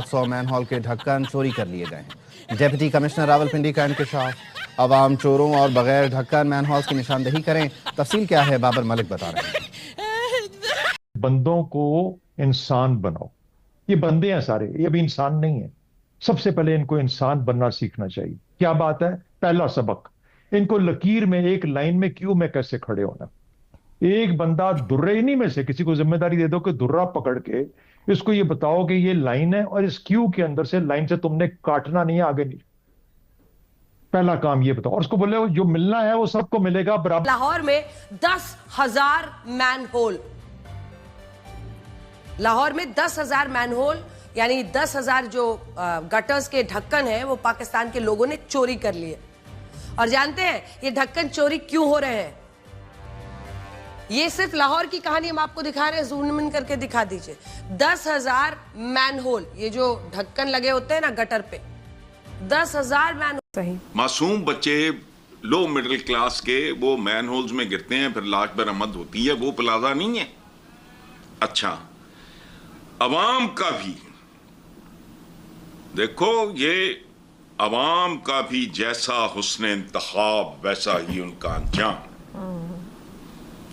700 manhole के ढक्कन चोरी कर लिए गए हैं। डिप्टी कमिश्नर रावलपिंडी का इंकशाफ। अवाम चोरों और बगैर ढक्कन मैनहोल्स की निशानदेही करें। तफसील क्या है, बाबर मलिक बता रहे हैं। बंदों को इंसान बनाओ। ये बंदे हैं सारे, ये अभी इंसान नहीं है। सबसे पहले इनको इंसान बनना सीखना चाहिए। क्या बात है? पहला सबक, इनको लकीर में एक लाइन में क्यों में कैसे खड़े होना। एक बंदा दुर्रे में से किसी को जिम्मेदारी दे दो कि दुर्रा पकड़ के इसको ये बताओ कि ये लाइन है और इस क्यू के अंदर से लाइन से तुमने काटना नहीं है, आगे नहीं। पहला काम ये बताओ और उसको बोले जो मिलना है वो सबको मिलेगा बराबर। लाहौर में 10,000 मैनहोल, लाहौर में 10,000 मैनहोल यानी 10,000 जो गटर्स के ढक्कन हैं वो पाकिस्तान के लोगों ने चोरी कर लिए। और जानते हैं ये ढक्कन चोरी क्यों हो रहे हैं? ये सिर्फ लाहौर की कहानी हम आपको दिखा रहे हैं, जूम इन करके दिखा दीजिए। 10,000 मैनहोल, ये जो ढक्कन लगे होते हैं ना गटर पे, 10,000 मैनहोल। सही, मासूम बच्चे लो मिडिल क्लास के वो मैनहोल्स में गिरते हैं, फिर लाश बरामद होती है। वो प्लाजा नहीं है। अच्छा, अवाम का भी देखो, ये अवाम का भी जैसा हुस्न इंतखाब वैसा ही उनका अंजाम।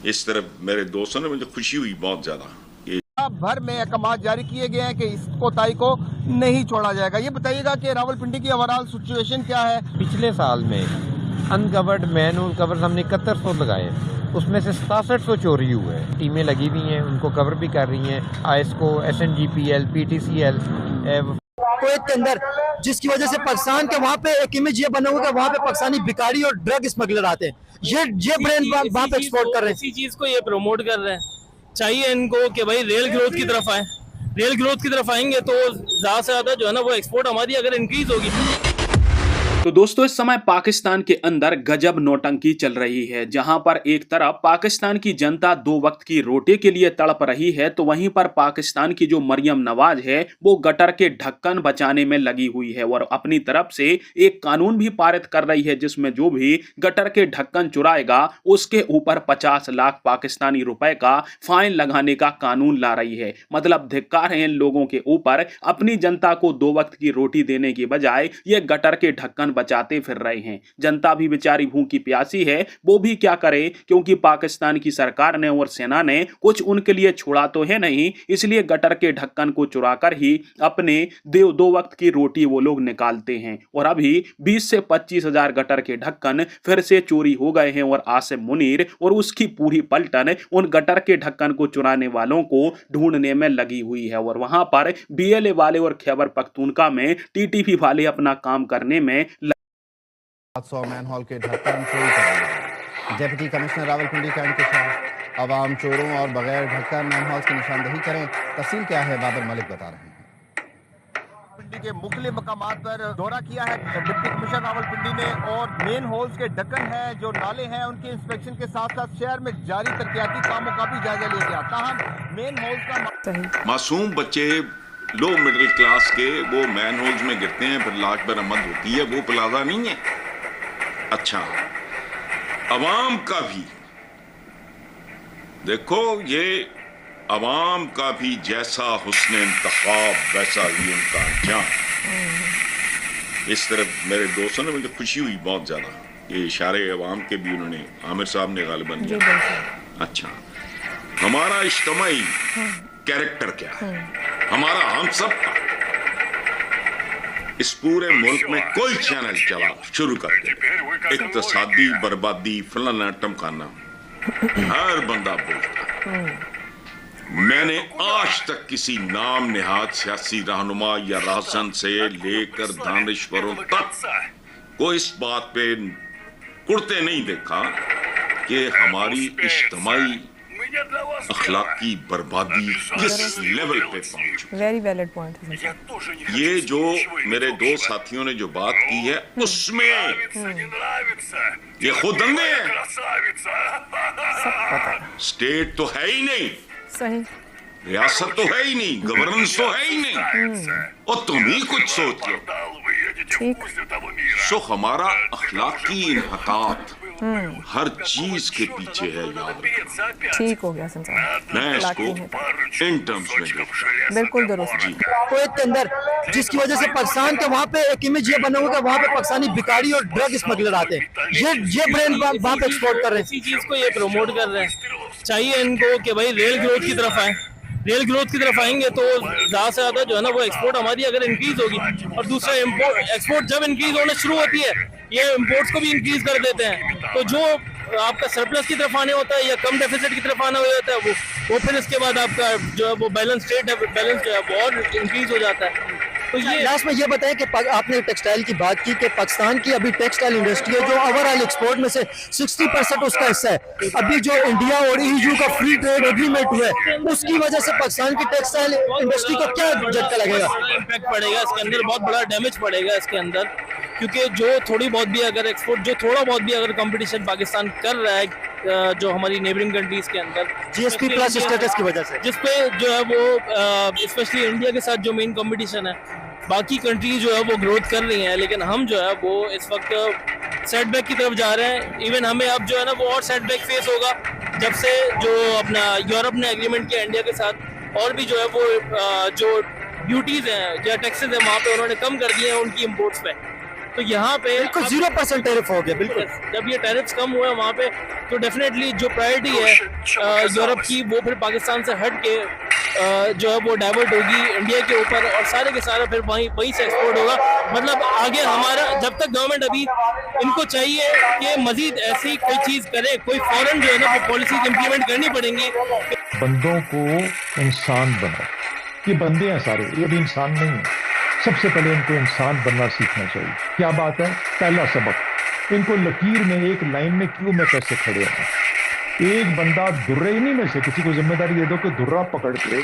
इस तरफ मेरे दोस्तों ने, मुझे खुशी हुई बहुत ज्यादा। भर में अहकाम जारी किए गए हैं कि इस कोताही को नहीं छोड़ा जाएगा। ये बताइएगा कि रावलपिंडी की ओवरऑल सिचुएशन क्या है? पिछले साल में अनकवर्ड मैनहोल कवर्स हमने 7100 लगाए, उसमें से 6700 चोरी हुए हैं। टीमें लगी हुई हैं, उनको कवर भी कर रही हैं, ISCO, SNGPL, PTCL कुवैत के अंदर, जिसकी वजह से पाकिस्तान के वहाँ पे एक इमेज ये बना हुआ है कि वहाँ पे पाकिस्तानी भिखारी और ड्रग स्मगलर आते हैं। ये ब्रांड वहाँ पे एक्सपोर्ट कर रहे हैं। इसी चीज को ये प्रमोट कर रहे हैं। चाहिए इनको कि भाई रेल ग्रोथ की तरफ आए। रेल ग्रोथ की तरफ आएंगे तो ज्यादा से ज्यादा जो है ना वो एक्सपोर्ट हमारी अगर इंक्रीज होगी। तो दोस्तों, इस समय पाकिस्तान के अंदर गजब नौटंकी चल रही है। जहां पर एक तरफ पाकिस्तान की जनता 2 वक्त की रोटी के लिए तड़प रही है, तो वहीं पर पाकिस्तान की जो मरियम नवाज है वो गटर के ढक्कन बचाने में लगी हुई है और अपनी तरफ से एक कानून भी पारित कर रही है जिसमें जो भी गटर के ढक्कन चुराएगा उसके ऊपर 50 लाख पाकिस्तानी रुपए का फाइन लगाने का कानून ला रही है। मतलब धिक्कार है इन लोगों के ऊपर। अपनी जनता को 2 वक्त की रोटी देने की बजाय ये गटर के ढक्कन बचाते फिर रहे हैं। जनता भी बेचारी भूखी प्यासी है, वो भी क्या करे, क्योंकि पाकिस्तान की सरकार ने और सेना ने कुछ उनके लिए छोड़ा तो है नहीं, इसलिए गटर के ढक्कन को चुराकर ही अपने 2 वक्त की रोटी वो लोग निकालते हैं। और अभी 20 से 25 हजार गटर के ढक्कन फिर से चोरी हो गए हैं और आसिम मुनीर और उसकी पूरी पलटन उन गटर के ढक्कन को चुराने वालों को ढूंढने में लगी हुई है। और वहां पर BLA वाले और खैबर पख्तूनख्वा में TTP वाले अपना काम करने में 700 मैनहोल के ढक्कन चोरी कर लिए गए। डिप्टी कमिश्नर रावलपिंडी का इंकशाफ। अवाम चोरों और बगैर ढक्कन मैनहोल्स की निशानदेही करें। तफसील क्या है, बाबर मलिक बता रहे हैं। रावलपिंडी के मुख्तलिफ मकामात पर दौरा किया है डिप्टी कमिश्नर रावलपिंडी ने, और मेन होल्स के ढक्कन हैं, जो नाले हैं, उनके इंस्पेक्शन के साथ साथ शहर में जारी तरक्याती कामों का भी जायजा लिया गया। ताहम मेन होल्स का मासूम बच्चे लो मिडिल क्लास के वो मैनहोल्स में गिरते हैं, फिर लाश बरामद होती है। वो प्लाजा नहीं है। अच्छा, अवाम का भी देखो, ये अवाम का भी जैसा हुस्न इंतखाब वैसा ही उनका अंजाम। इस तरफ मेरे दोस्तों ने, मुझे खुशी हुई बहुत ज्यादा। ये इशारे अवाम के भी उन्होंने, आमिर साहब ने गालिबन किया। अच्छा, हमारा इज्तिमाई कैरेक्टर क्या है, हमारा हम सब का। इस पूरे मुल्क में कोई चैनल चला शुरू कर दे, इक्तसादी बर्बादी फलाना टमकाना, हर बंदा बोलता। मैंने आज तक किसी नाम निहाद सियासी रहनुमा या राहसन से लेकर दानिश्वरों तक को इस बात पे कुड़ते नहीं देखा कि हमारी इज्तिमाई अखलाकी बर्बादी किस लेवल पे पहुंची। वेरी वैलिड पॉइंट है। ये जो मेरे 2 साथियों ने जो बात की है उसमें ये खुद अंधे हैं। स्टेट तो है ही नहीं, सही, रियासत तो है ही नहीं, गवर्नेंस तो है ही नहीं, और तुम ही कुछ सोच लो। ठीक। सो हमारा अखलाकी इन्हतात हर चीज के पीछे है, याद रखना। ठीक हो गया संसार। मैं लाकी है इसको इन टर्म्स में देखता हूं। बिल्कुल दुरुस्त। कुवैत के अंदर जिसकी वजह से पाकिस्तान के वहाँ पे एक इमेज ये बना हुआ कि वहाँ पे पाकिस्तानी भिखारी और ड्रग स्मगलर आते हैं, ये ब्रांड वहाँ पे एक्सपोर्ट कर रहे हैं। इसी चीज को ये प्रमोट कर रहे हैं। चाहिए इनको कि भाई रेल ग्रोथ की तरफ आए, रेल ग्रोथ की तरफ आएंगे तो ज्यादा से ज्यादा जो है ना वो एक्सपोर्ट हमारी अगर इंक्रीज होगी, और दूसरा इम्पोर्ट एक्सपोर्ट जब इंक्रीज होने शुरू होती है ये इम्पोर्ट्स को भी इंक्रीज कर देते हैं, तो जो आपका सरप्लस की तरफ आने होता है या कम डेफिसिट की तरफ आना हो जाता है वो फिर इसके बाद आपका जो है वो बैलेंस ट्रेड बैलेंस जो है वो और इंक्रीज हो जाता है। तो ये लास्ट में ये बताएं कि आपने टेक्सटाइल की बात की कि पाकिस्तान की अभी टेक्सटाइल इंडस्ट्री है जो ओवरऑल एक्सपोर्ट में से 60% उसका हिस्सा है। अभी जो इंडिया और EU का फ्री ट्रेड एग्रीमेंट हुआ है उसकी वजह से पाकिस्तान की टेक्सटाइल इंडस्ट्री को क्या झटका लगेगा? इम्पैक्ट पड़ेगा इसके अंदर, बहुत बड़ा डैमेज पड़ेगा इसके अंदर, क्योंकि जो थोड़ी बहुत भी अगर एक्सपोर्ट जो थोड़ा बहुत भी अगर कंपटीशन पाकिस्तान कर रहा है जो हमारी नेबरिंग कंट्रीज के अंदर GSP प्लस स्टेटस की वजह से, जिसपे जो है वो स्पेशली इंडिया के साथ जो मेन कंपटीशन है, बाकी कंट्रीज जो है वो ग्रोथ कर रही हैं, लेकिन हम जो है वो इस वक्त सेटबैक की तरफ जा रहे हैं। इवन हमें अब जो है ना वो और सेटबैक फेस होगा जब से जो अपना यूरोप ने एग्रीमेंट किया इंडिया के साथ, और भी जो है वो जो ड्यूटीज हैं या टैक्सेस हैं वहाँ पे उन्होंने कम कर दिए हैं उनकी इम्पोर्ट्स पे। तो यहाँ पे बिल्कुल 0% टैरिफ हो गया। बिल्कुल जब ये टैरिफ्स कम हुए वहाँ पे तो डेफिनेटली जो प्रायोरिटी है यूरोप की वो फिर पाकिस्तान से हट के जो है वो डाइवर्ट होगी इंडिया के ऊपर, और सारे के सारा फिर वहीं से एक्सपोर्ट होगा। मतलब आगे हमारा जब तक गवर्नमेंट अभी इनको चाहिए कि मजीद ऐसी कोई चीज़ करे, कोई फौरन जो है ना वो पॉलिसीज इम्प्लीमेंट करनी पड़ेंगी। बंदों को इंसान बनाओ। ये बंदे हैं सारे, ये भी इंसान नहीं है। सबसे पहले इनको इंसान बनना सीखना चाहिए। क्या बात है? पहला सबक, इनको लकीर में एक लाइन में क्यों में कैसे खड़े हैं। एक बंदा दुर्रे ही नहीं में से किसी को जिम्मेदारी दे दो कि दुर्रा पकड़ के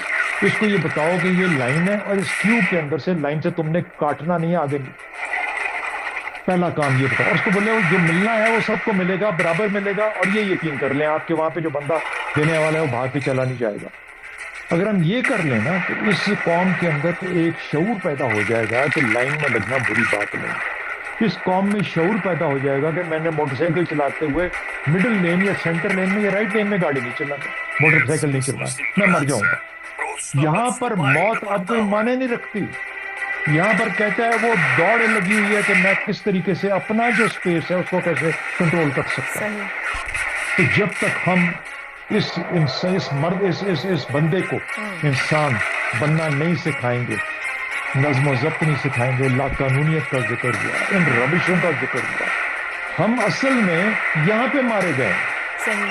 इसको ये बताओ कि ये लाइन है और इस क्यूब के अंदर से लाइन से तुमने काटना नहीं है आगे। पहला काम ये बताओ, और उसको बोले जो मिलना है वो सबको मिलेगा, बराबर मिलेगा, और ये यकीन कर लें आपके वहां पे जो बंदा देने वाला है वो भाग के चला नहीं जाएगा। अगर हम ये कर लें ना तो इस कौम के अंदर तो एक शऊर पैदा हो जाएगा कि लाइन में लगना बुरी बात नहीं। इस कौम में शऊर पैदा हो जाएगा कि मैंने मोटरसाइकिल चलाते हुए मिडिल लेन या सेंटर लेन में या राइट लेन में गाड़ी नहीं चलाना, मोटरसाइकिल नहीं चलाना, मैं मर जाऊंगा। यहाँ पर मौत अब कोई माने नहीं रखती। यहाँ पर कहता है वो दौड़ लगी हुई है कि मैं किस तरीके से अपना जो स्पेस है उसको कैसे कंट्रोल कर सकता हूँ। तो जब तक हम इस बंदे को इंसान बनना नहीं सिखाएंगे, नज़्म ज़ब्त नहीं सिखाएंगे, लाकानूनियत का जिक्र हुआ, इन रविशों का जिक्र हुआ, हम असल में यहाँ पे मारे गए।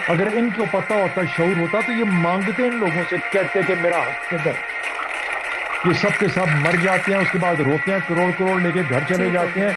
अगर इनको पता होता, शऊर होता, तो ये मांगते इन लोगों से, कहते कि मेरा हक किधर। ये सब के सब मर जाते हैं, उसके बाद रोते हैं, करोड़ करोड़ लेके घर चले जाते हैं।